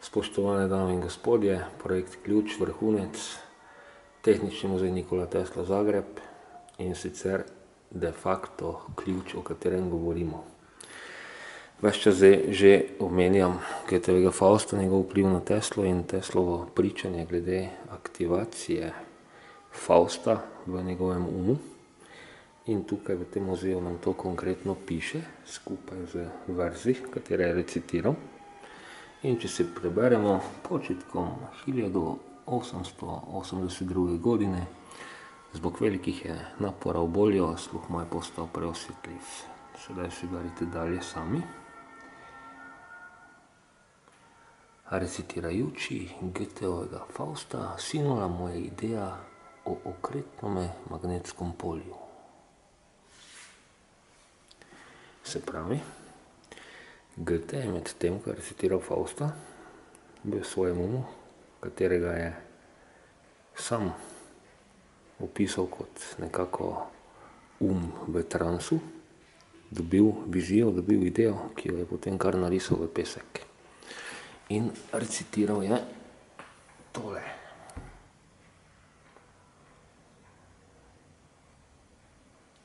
Spoštovane dame in gospodje, projekt Ključ, vrhunec, Tehnični muzej Nikola Tesla Zagreb in sicer de facto ključ, o katerem govorimo. Ves čas že omenjam Goethevega Fausta, njegov vpliv na Teslo in Teslovo pričanje glede aktivacije Fausta v njegovem umu. In tukaj v tem muzeju nam to konkretno piše, skupaj z verzi, katere je recitiral. In če si preberemo početkom 1882 godine, zbog velikih je napora v boljo, sluh moj postal preosjetljiv. Sedaj si berite dalje sami. Recitirajući Goethevega Fausta, sinula mu je ideja o okretnome magnetskom polju. Se pravi, Goethe je med tem, ko je recitiral Fausta, bil v svojem umu, katerega je sam opisal kot nekako v transu, dobil vizijo, dobil idejo, ki jo je potem kar narisal v pesek. In recitiral je tole.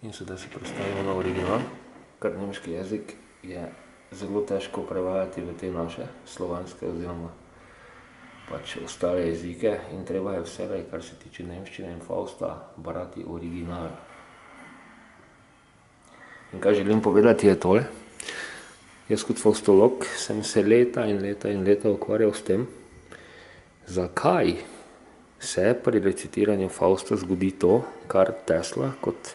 In sedaj se predstavimo na original, ker nemški jezik je zelo težko prevajati v te naše slovanske oziroma pač ostale jezike in treba je vselej, kar se tiče nemščine in Fausta, brati original. In kaj želim povedati je tole. Jaz kot faustolog sem se leta in leta ukvarjal s tem, zakaj se pri recitiranju Fausta zgodi to, kar Tesla kot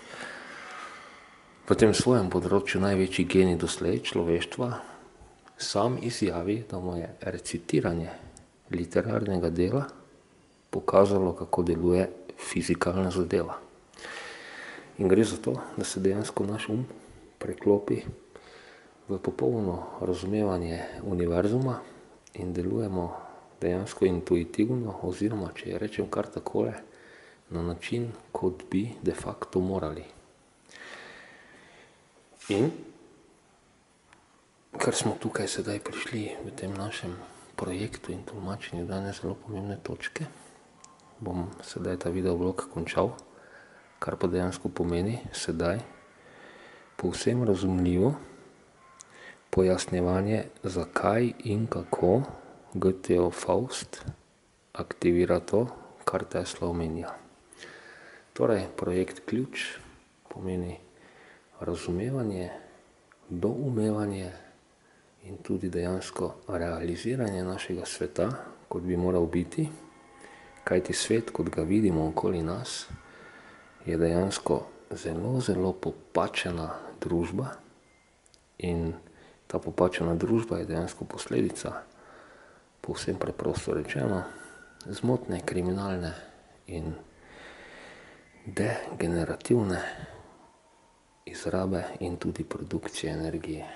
v tem svojem področju največji genij doslej človeštva sam izjavi, da mu je recitiranje literarnega dela pokazalo, kako deluje fizikalna zadeva. In gre za to, da se dejansko naš preklopi v popolno razumevanje univerzuma in delujemo dejansko intuitivno oziroma, če rečem kar takole, na način, kot bi de facto morali. In ker smo tukaj sedaj prišli v tem našem projektu in tolmačenju danes zelo pomembne točke, bom sedaj ta videoblog končal, kar pa dejansko pomeni sedaj povsem razumljivo pojasnjevanje, zakaj in kako Goethev Faust aktivira to, kar Tesla omenja. Torej, projekt Ključ pomeni razumevanje, doumevanje in tudi dejansko realiziranje našega sveta, kot bi moral biti, kajti svet, kot ga vidimo okoli nas, je dejansko zelo popačena družba in ta popačena družba je dejansko posledica, povsem preprosto rečeno, zmotne, kriminalne in degenerativne izrabe in tudi produkcije energije.